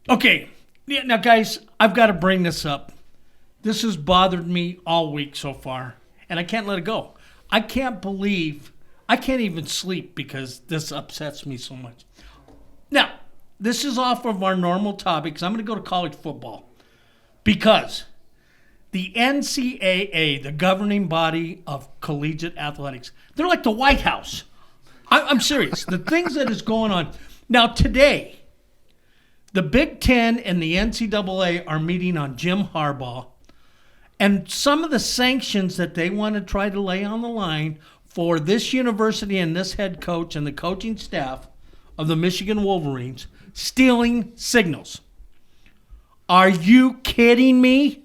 Okay. Yeah, now, guys, I've got to bring this up. This has bothered me all week so far, and I can't let it go. I can't even sleep because this upsets me so much. Now, this is off of our normal topics. I'm going to go to college football because the NCAA, the governing body of collegiate athletics, they're like the White House. I'm serious. The things that is going on. Now, today, the Big Ten and the NCAA are meeting on Jim Harbaugh, and some of the sanctions that they want to try to lay on the line for this university and this head coach and the coaching staff of the Michigan Wolverines stealing signals. Are you kidding me?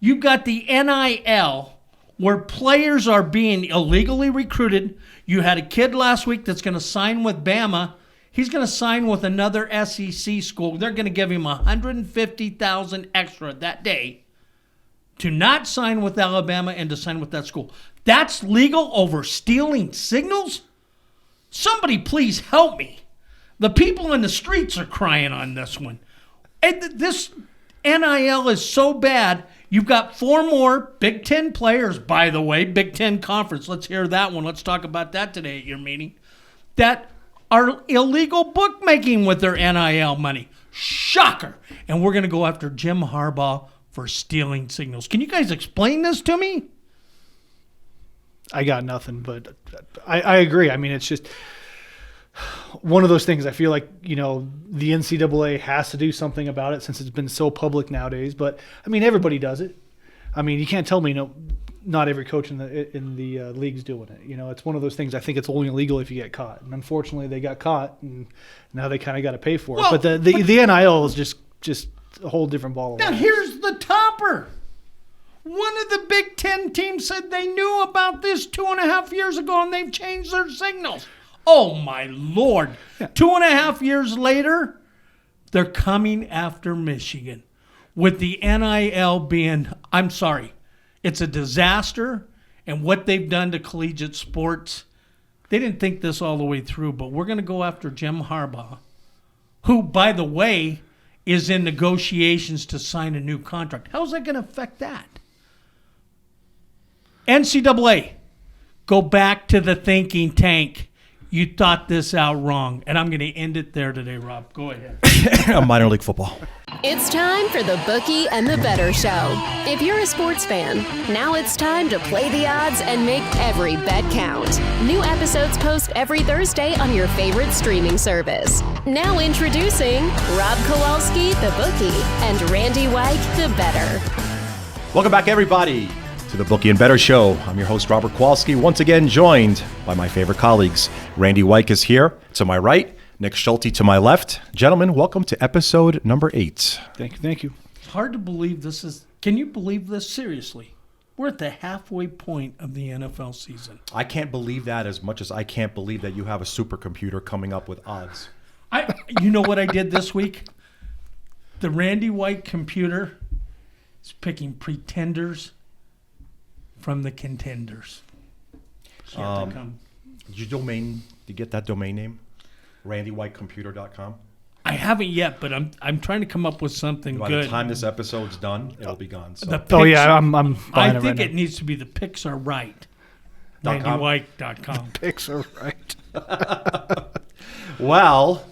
You've got the NIL where players are being illegally recruited. You had a kid last week that's going to sign with Bama. He's going to sign with another SEC school. They're going to give him $150,000 extra that day to not sign with Alabama and to sign with that school. That's legal over stealing signals? Somebody please help me. The people in the streets are crying on this one. And this NIL is so bad. You've got 4 more Big Ten players, by the way, Big Ten Conference. Let's hear that one. Let's talk about that today at your meeting. That are illegal bookmaking with their NIL money. Shocker. And we're going to go after Jim Harbaugh for stealing signals. Can you guys explain this to me? I got nothing, but I agree. I mean, it's just one of those things. I feel like, the NCAA has to do something about it since it's been so public nowadays. But, I mean, everybody does it. I mean, you can't tell me not every coach in the league's doing it. It's one of those things. I think it's only illegal if you get caught. And unfortunately, they got caught, and now they kind of got to pay for it. But the NIL is just a whole different ball of wax. Now, here's the topper. One of the Big Ten teams said they knew about this 2.5 years ago, and they've changed their signals. Oh, my Lord. Yeah. 2.5 years later, they're coming after Michigan with the NIL being, I'm sorry, it's a disaster. And what they've done to collegiate sports, they didn't think this all the way through, but we're going to go after Jim Harbaugh, who, by the way, is in negotiations to sign a new contract. How's that going to affect that? NCAA, go back to the thinking tank. You thought this out wrong. And I'm going to end it there today, Rob. Go ahead. Minor league football. It's time for the Bookie and the Bettor Show. If you're a sports fan, now it's time to play the odds and make every bet count. New episodes post every Thursday on your favorite streaming service. Now introducing Rob Kowalski, the Bookie, and Randy Wike, the Bettor. Welcome back, everybody, to the Bookie and Bettor Show. I'm your host, Robert Kowalski, once again joined by my favorite colleagues. Randy Wike is here to my right, Nick Schulte to my left. Gentlemen, welcome to episode number 8. Thank you. It's hard to believe this is. Can you believe this? Seriously. We're at the halfway point of the NFL season. I can't believe that as much as I can't believe that you have a supercomputer coming up with odds. You know what I did this week? The Randy White computer is picking pretenders from the contenders. Did you get that domain name? RandyWhiteComputer.com? I haven't yet, but I'm trying to come up with something By good. By the time this episode's done, it'll be gone. So. I'm buying it right now. I think it needs to be the picks are right. RandyWhite.com. Picks are right. Well,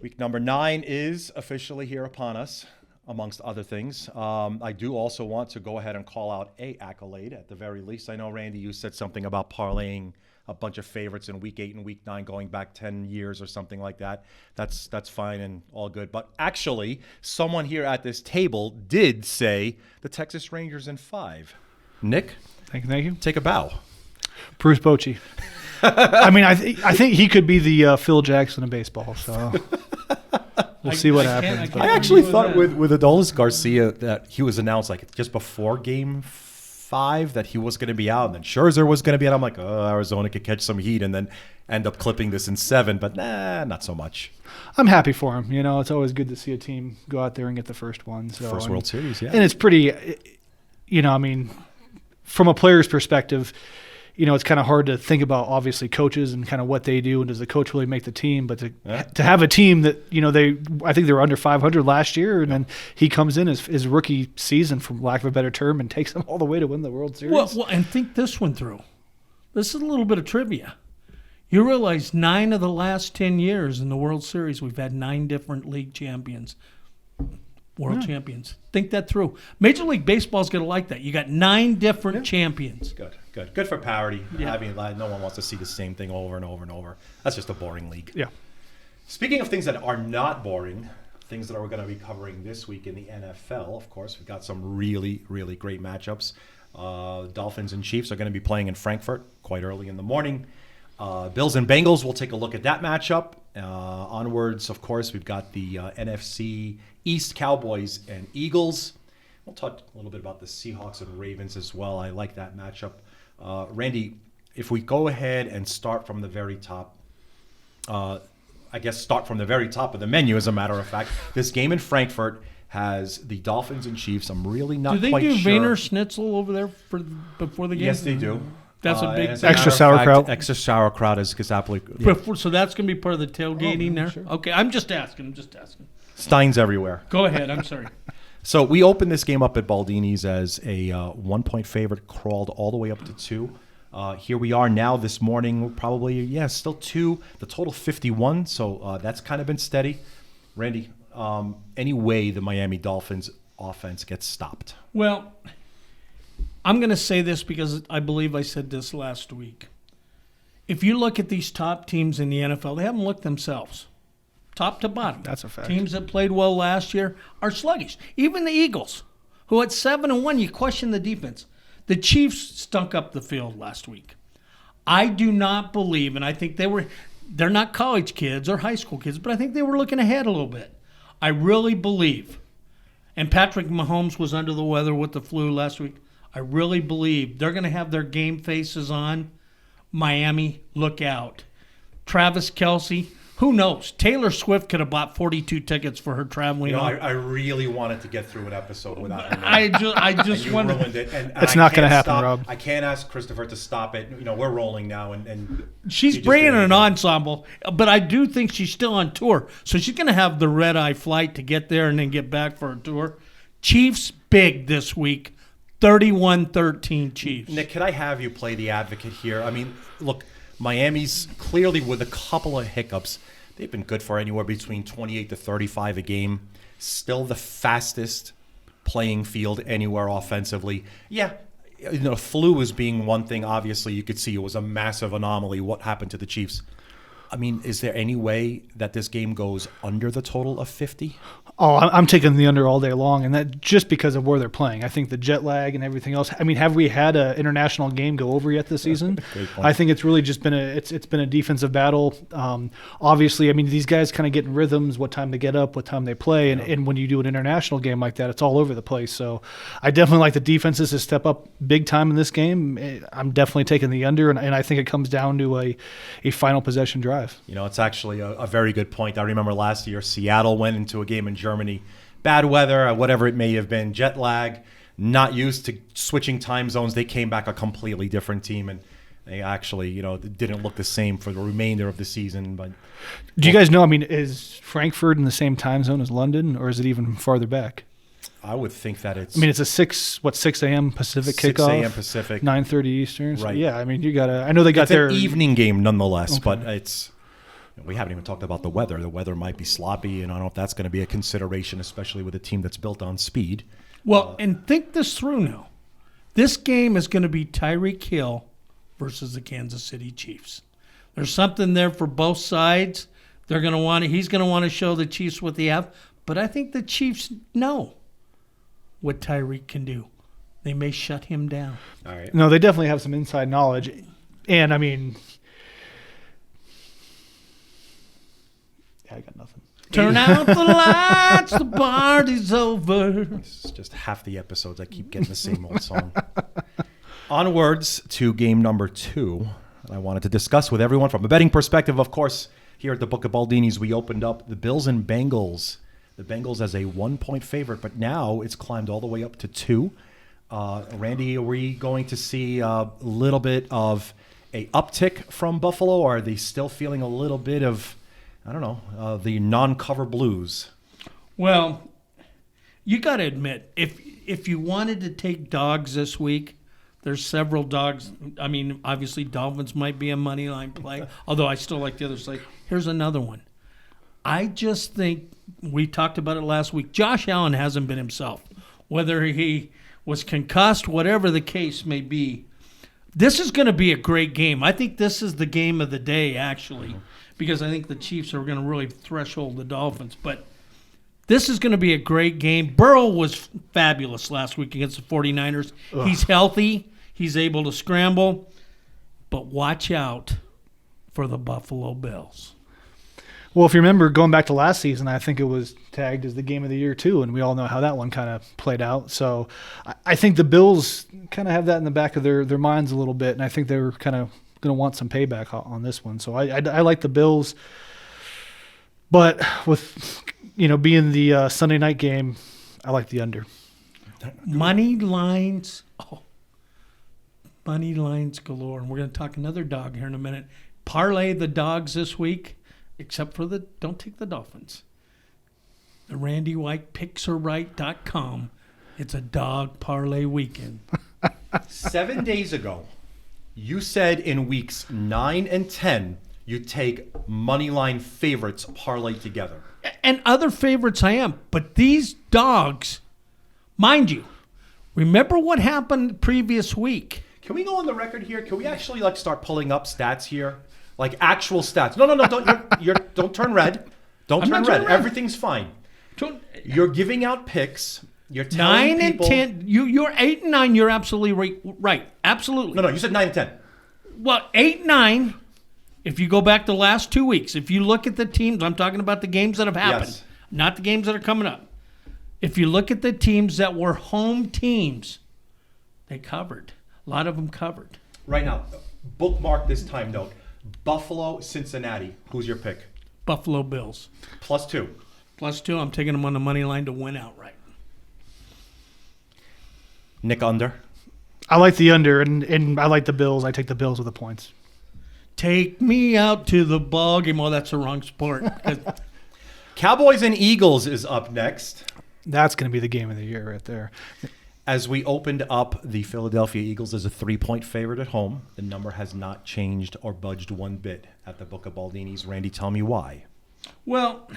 week number 9 is officially here upon us, amongst other things. I do also want to go ahead and call out a accolade at the very least. I know, Randy, you said something about parlaying a bunch of favorites in week 8 and week 9 going back 10 years or something like that. That's fine and all good. But actually, someone here at this table did say the Texas Rangers in 5. Nick? Thank you. Take a bow. Bruce Bochy. I mean, I think he could be the Phil Jackson of baseball. So we'll see what happens. I actually thought with Adolis Garcia that he was announced like just before Game 5 that he was going to be out, and then Scherzer was going to be out. I'm like, oh, Arizona could catch some heat, and then end up clipping this in 7. But not so much. I'm happy for him. It's always good to see a team go out there and get the first one. So, first World Series, yeah. And it's pretty, I mean, from a player's perspective, it's kind of hard to think about obviously coaches and kind of what they do and does the coach really make the team. But to have a team that I think they were under 500 last year, and then he comes in his rookie season, for lack of a better term, and takes them all the way to win the World Series. Well, and think this one through. This is a little bit of trivia. You realize 9 of the last 10 years in the World Series, we've had 9 different league champions. World champions. Think that through. Major League Baseball's going to like that. You got 9 different champions. Good for parity. Yeah. I mean, no one wants to see the same thing over and over and over. That's just a boring league. Yeah. Speaking of things that are not boring, things that we're going to be covering this week in the NFL, of course, we've got some really, really great matchups. Dolphins and Chiefs are going to be playing in Frankfurt quite early in the morning. Bills and Bengals, we'll take a look at that matchup. Onwards, of course, we've got the NFC East, Cowboys and Eagles. We'll talk a little bit about the Seahawks and Ravens as well. I like that matchup. Randy, if we go ahead and start from the very top, start from the very top of the menu, as a matter of fact. This game in Frankfurt has the Dolphins and Chiefs. I'm really not quite sure. Do they do Wiener Schnitzel over there before the game? Yes, they do. That's a big extra sauerkraut. Extra sauerkraut is absolutely. Yeah. So that's going to be part of the tailgating there? Sure. Okay, I'm just asking. Steins everywhere. Go ahead. I'm sorry. So we opened this game up at Baldini's as a 1-point favorite, crawled all the way up to 2. Here we are now this morning, probably, still 2. The total 51, so that's kind of been steady. Randy, any way the Miami Dolphins offense gets stopped? Well, I'm going to say this because I believe I said this last week. If you look at these top teams in the NFL, they haven't looked themselves, top to bottom. That's a fact. Teams that played well last year are sluggish. Even the Eagles, who at 7-1, you question the defense. The Chiefs stunk up the field last week. I do not believe, and I think they're not college kids or high school kids, but I think they were looking ahead a little bit. I really believe, and Patrick Mahomes was under the weather with the flu last week, I really believe they're going to have their game faces on. Miami, look out. Travis Kelce, who knows? Taylor Swift could have bought 42 tickets for her traveling. I really wanted to get through an episode without her. I just you wanted. ruined it. And it's not going to happen, Rob. I can't ask Christopher to stop it. We're rolling now, and she's bringing an ensemble, but I do think she's still on tour, so she's going to have the red-eye flight to get there and then get back for her tour. Chiefs big this week. 31-13 Chiefs. Nick, could I have you play the advocate here? I mean, look, Miami's clearly with a couple of hiccups. They've been good for anywhere between 28 to 35 a game. Still the fastest playing field anywhere offensively. Yeah, flu is being one thing. Obviously, you could see it was a massive anomaly what happened to the Chiefs. I mean, is there any way that this game goes under the total of 50? Oh, I'm taking the under all day long, and that just because of where they're playing. I think the jet lag and everything else. I mean, have we had an international game go over yet this season? Great point. I think it's really just been it's been a defensive battle. Obviously, I mean, these guys kind of get in rhythms, what time they get up, what time they play, and when you do an international game like that, it's all over the place. So I definitely like the defenses to step up big time in this game. I'm definitely taking the under, and I think it comes down to a final possession drive. It's actually a very good point. I remember last year Seattle went into a game in Germany, bad weather, whatever it may have been, jet lag, not used to switching time zones. They came back a completely different team, and they actually, didn't look the same for the remainder of the season. But do you guys know? I mean, is Frankfurt in the same time zone as London, or is it even farther back? I would think that it's. I mean, it's a 6 a.m. Pacific 6 kickoff. 6 a.m. Pacific, 9:30 Eastern. So right. Yeah, I mean, you gotta. I know they got their evening game nonetheless, but it's. We haven't even talked about the weather. The weather might be sloppy, and I don't know if that's going to be a consideration, especially with a team that's built on speed. Well, and think this through now. This game is going to be Tyreek Hill versus the Kansas City Chiefs. There's something there for both sides. He's going to want to show the Chiefs what they have, but I think the Chiefs know what Tyreek can do. They may shut him down. All right. No, they definitely have some inside knowledge, and I mean. I got nothing. Turn out the lights, the party's over. This is just half the episodes. I keep getting the same old song. Onwards to game number 2. I wanted to discuss with everyone from a betting perspective. Of course, here at the Book of Baldini's, we opened up the Bills and Bengals. The Bengals as a 1-point favorite, but now it's climbed all the way up to 2. Randy, are we going to see a little bit of a uptick from Buffalo, or are they still feeling a little bit of, I don't know, the non-cover blues? Well, you got to admit, if you wanted to take dogs this week, there's several dogs. I mean, obviously Dolphins might be a money line play, although I still like the other side. Here's another one. I just think we talked about it last week. Josh Allen hasn't been himself. Whether he was concussed, whatever the case may be, this is going to be a great game. I think this is the game of the day, actually, because I think the Chiefs are going to really threshold the Dolphins. But this is going to be a great game. Burrow was fabulous last week against the 49ers. Ugh. He's healthy. He's able to scramble. But watch out for the Buffalo Bills. Well, if you remember going back to last season, I think it was tagged as the game of the year too, and we all know how that one kind of played out. So I think the Bills kind of have that in the back of their minds a little bit, and I think they're kind of going to want some payback on this one. So I like the Bills, but with being the Sunday night game, I like the under. Money lines, money lines galore, and we're going to talk another dog here in a minute. Parlay the dogs this week. Except for don't take the Dolphins. The Randy Wike picksareright.com. It's a dog parlay weekend. 7 days ago, you said in weeks 9 and 10, you take moneyline favorites parlay together. And other favorites I am. But these dogs, mind you, remember what happened previous week. Can we go on the record here? Can we actually start pulling up stats here? Like actual stats. No, don't turn red. Don't turn red. Everything's fine. You're giving out picks. You're telling 9 people. and 10. You're 8 and 9. You're absolutely right. Absolutely. No, you said 9 and 10. Well, 8 and 9. If you go back the last 2 weeks, if you look at the teams, I'm talking about the games that have happened, not the games that are coming up. If you look at the teams that were home teams, they covered. A lot of them covered. Right now, bookmark this time note. Buffalo, Cincinnati. Who's your pick? Buffalo Bills. +2. +2. I'm taking them on the money line to win outright. Nick, under. I like the under, and I like the Bills. I take the Bills with the points. Take me out to the ball game. Oh, that's the wrong sport. Cowboys and Eagles is up next. That's going to be the game of the year right there. As we opened up, the Philadelphia Eagles as a 3-point favorite at home. The number has not changed or budged one bit at the Book of Baldini's. Randy, tell me why. Well,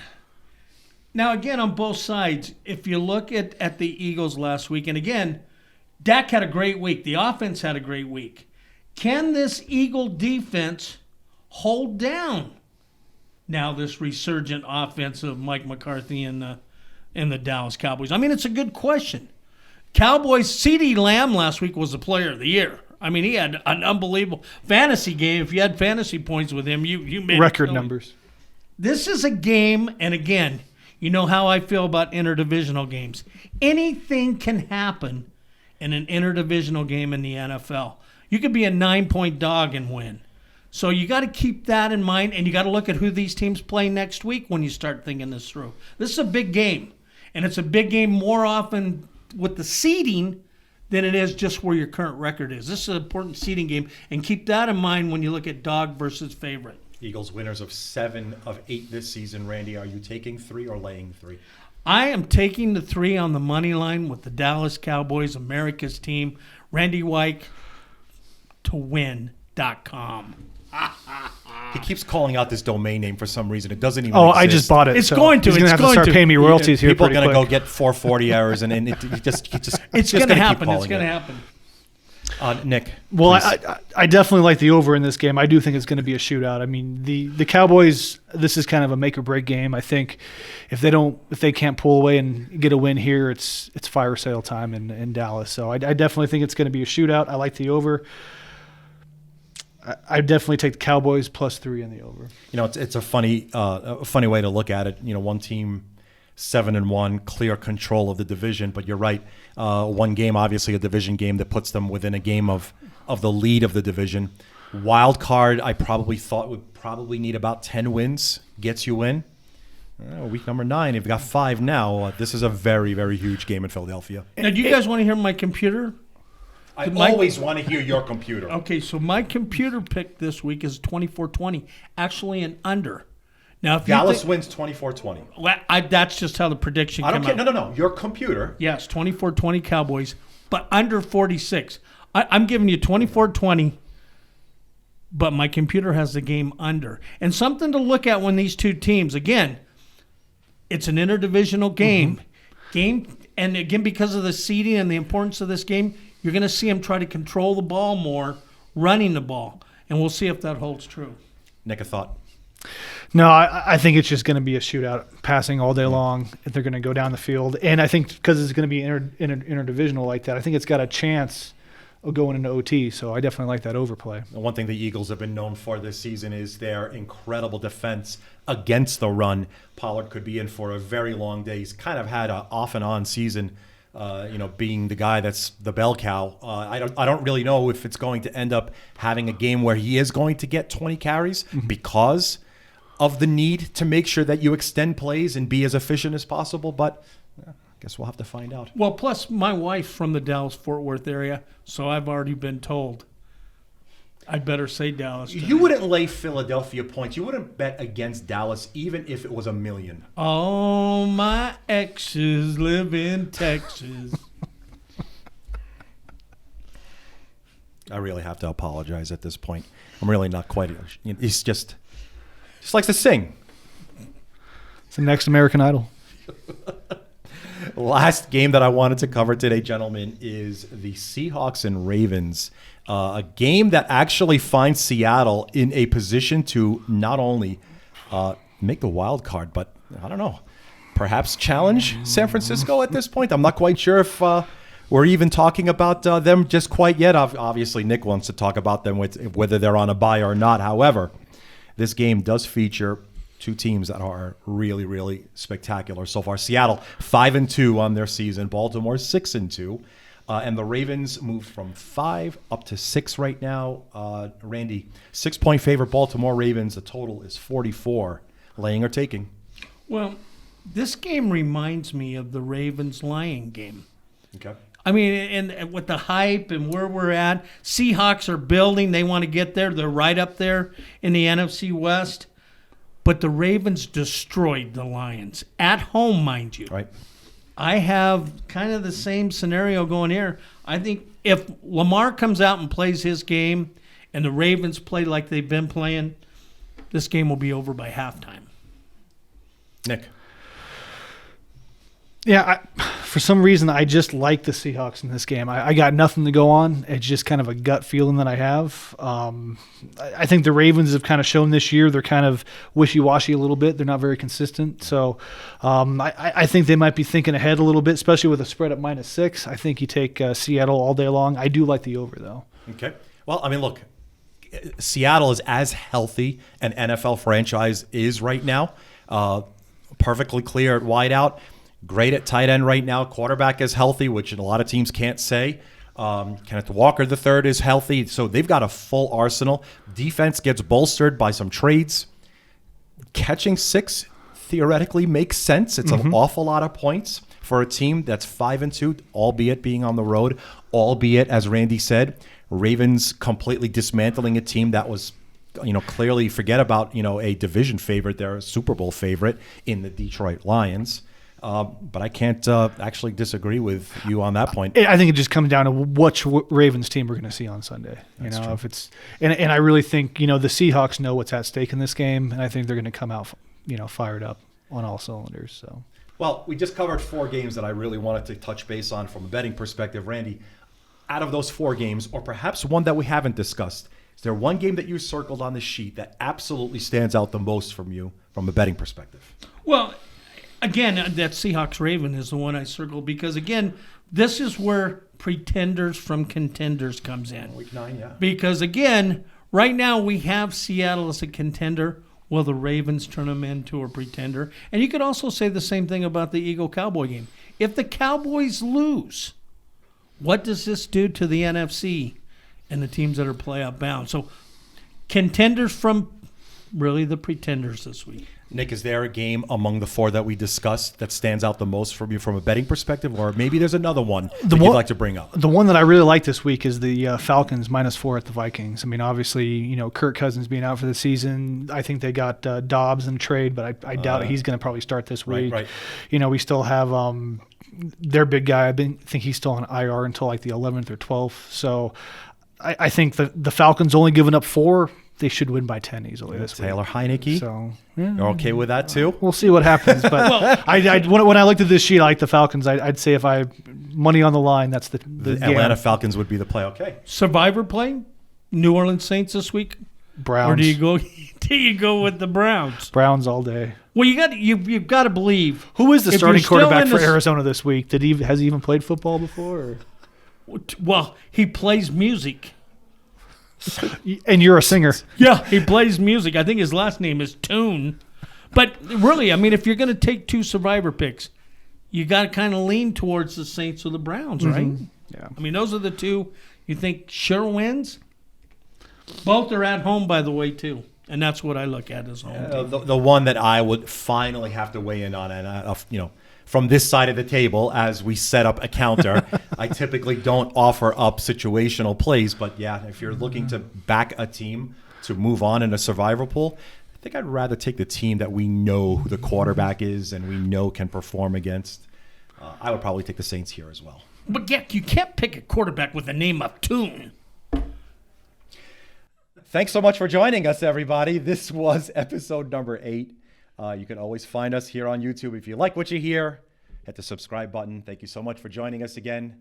now again, on both sides, if you look at the Eagles last week, and again, Dak had a great week. The offense had a great week. Can this Eagle defense hold down now this resurgent offense of Mike McCarthy and the Dallas Cowboys? I mean, it's a good question. Cowboys, CeeDee Lamb last week was the player of the year. I mean, he had an unbelievable fantasy game. If you had fantasy points with him, you made record numbers. This is a game, and again, you know how I feel about interdivisional games. Anything can happen in an interdivisional game in the NFL. You could be a 9-point dog and win. So you got to keep that in mind, and you got to look at who these teams play next week when you start thinking this through. This is a big game, and it's a big game more often with the seeding than it is just where your current record is. This is an important seeding game, and keep that in mind when you look at dog versus favorite. Eagles winners of 7 of 8 this season. Randy, are you taking 3 or laying 3? I am taking the 3 on the money line with the Dallas Cowboys, America's team. Randy Wike, towin.com. He keeps calling out this domain name for some reason. It doesn't even exist. I just bought it. It's going to. He's going to have to start paying me royalties here. People are going to quick. go get 440 hours, and then it's going to happen. It's going to happen. Nick. Well, I definitely like the over in this game. I do think it's going to be a shootout. I mean, the Cowboys, this is kind of a make or break game. I think if they can't pull away and get a win here, it's fire sale time in Dallas. So I definitely think it's going to be a shootout. I like the over. I definitely take the Cowboys +3 in the over. You know, it's a funny way to look at it. You know, one team 7-1, clear control of the division. But you're right, one game, obviously a division game that puts them within a game of the lead of the division. Wild card, I probably thought would probably need about 10 wins, gets you in. Week number 9, you've got 5 now. This is a very, very huge game in Philadelphia. Now, do you guys want to hear my computer I always want to hear your computer. Okay, so my computer pick this week is 24-20, actually an under. Now, if Dallas wins 24-20. Well, that's just how the prediction came out. No. Your computer. Yes, 24-20 Cowboys, but under 46. I'm giving you 24-20, but my computer has the game under. And something to look at when these two teams, again, it's an interdivisional game. And again, because of the seeding and the importance of this game, you're going to see them try to control the ball more, running the ball. And we'll see if that holds true. Nick, a thought? No, I think it's just going to be a shootout, passing all day long. They're going to go down the field. And I think because it's going to be interdivisional like that, I think it's got a chance of going into OT. So I definitely like that overplay. The one thing the Eagles have been known for this season is their incredible defense against the run. Pollard could be in for a very long day. He's kind of had an off and on season, being the guy that's the bell cow. I don't really know if it's going to end up having a game where he is going to get 20 carries because of the need to make sure that you extend plays and be as efficient as possible. But I guess we'll have to find out. Well, plus my wife's from the Dallas-Fort Worth area, so I've already been told I'd better say Dallas tonight. You wouldn't lay Philadelphia points. You wouldn't bet against Dallas even if it was $1 million. All my exes live in Texas. I really have to apologize at this point. I'm really not quite. He's just likes to sing. It's the next American Idol. Last game that I wanted to cover today, gentlemen, is the Seahawks and Ravens. A game that actually finds Seattle in a position to not only make the wild card, but I don't know, perhaps challenge San Francisco at this point. I'm not quite sure if we're even talking about them just quite yet. Obviously, Nick wants to talk about them with whether they're on a bye or not. However, this game does feature two teams that are really, really spectacular so far. Seattle 5-2 on their season. Baltimore 6-2. And the Ravens moved from 5 up to 6 right now. Randy, 6-point favorite Baltimore Ravens. The total is 44. Laying or taking? Well, this game reminds me of the Ravens-Lion game. Okay. I mean, and with the hype and where we're at, Seahawks are building. They want to get there. They're right up there in the NFC West. But the Ravens destroyed the Lions. At home, mind you. Right. I have kind of the same scenario going here. I think if Lamar comes out and plays his game and the Ravens play like they've been playing, this game will be over by halftime. Nick. Yeah, for some reason, I just like the Seahawks in this game. I got nothing to go on. It's just kind of a gut feeling that I have. I think the Ravens have kind of shown this year they're kind of wishy-washy a little bit. They're not very consistent. So I think they might be thinking ahead a little bit, especially with a spread at -6. I think you take Seattle all day long. I do like the over, though. Okay. Well, I mean, look, Seattle is as healthy an NFL franchise is right now. Perfectly clear at wideout. Great at tight end right now. Quarterback is healthy, which a lot of teams can't say. Kenneth Walker III is healthy. So they've got a full arsenal. Defense gets bolstered by some trades. Catching 6 theoretically makes sense. It's an awful lot of points for a team that's 5-2, albeit being on the road, albeit, as Randy said, Ravens completely dismantling a team that was, clearly forget about, a division favorite. They're a Super Bowl favorite in the Detroit Lions. But I can't actually disagree with you on that point. I think it just comes down to which Ravens team we're going to see on Sunday. That's true. If it's and I really think the Seahawks know what's at stake in this game, and I think they're going to come out fired up on all cylinders. So, well, we just covered 4 games that I really wanted to touch base on from a betting perspective, Randy. Out of those 4 games, or perhaps one that we haven't discussed, is there one game that you circled on the sheet that absolutely stands out the most from you from a betting perspective? Well, again, that Seahawks-Raven is the one I circled because, again, this is where pretenders from contenders comes in. Week 9, yeah. Because, again, right now we have Seattle as a contender. Will the Ravens turn them into a pretender? And you could also say the same thing about the Eagle-Cowboy game. If the Cowboys lose, what does this do to the NFC and the teams that are playoff bound? So contenders from really the pretenders this week. Nick, is there a game among the four that we discussed that stands out the most from you from a betting perspective, or maybe there's another one that you'd like to bring up? The one that I really like this week is the Falcons -4 at the Vikings. I mean, obviously, Kirk Cousins being out for the season. I think they got Dobbs in trade, but I doubt he's going to probably start this week. Right. We still have their big guy. think he's still on IR until like the 11th or 12th. So I think the Falcons only giving up 4. They should win by 10 easily this week. Taylor Heineke. So You're okay with that too? We'll see what happens. But when I looked at this sheet, I like the Falcons. I'd say if I money on the line, that's the Atlanta Falcons would be the play. Okay. Survivor play? New Orleans Saints this week? Browns. Or do you go with the Browns? Browns all day. Well, you've got to believe. Who is the if starting you're still quarterback in for the- Arizona this week? Has he even played football before? Well, he plays music. And you're a singer. Yeah, he plays music. I think his last name is Toon. But really, I mean, if you're going to take 2 Survivor picks, you got to kind of lean towards the Saints or the Browns, right? Yeah. I mean, those are the 2 you think sure wins. Both are at home, by the way, too. And that's what I look at as home. The one that I would finally have to weigh in on, and from this side of the table as we set up a counter, I typically don't offer up situational plays, but yeah, if you're looking to back a team to move on in a survivor pool, I think I'd rather take the team that we know who the quarterback is and we know can perform against. I would probably take the Saints here as well. But yeah, you can't pick a quarterback with the name of Toon. Thanks so much for joining us, everybody. This was episode number 8. You can always find us here on YouTube. If you like what you hear, hit the subscribe button. Thank you so much for joining us again.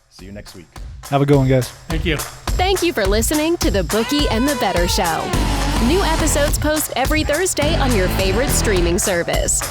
See you next week. Have a good one, guys. Thank you. Thank you for listening to the Bookie and the Bettor Show. New episodes post every Thursday on your favorite streaming service.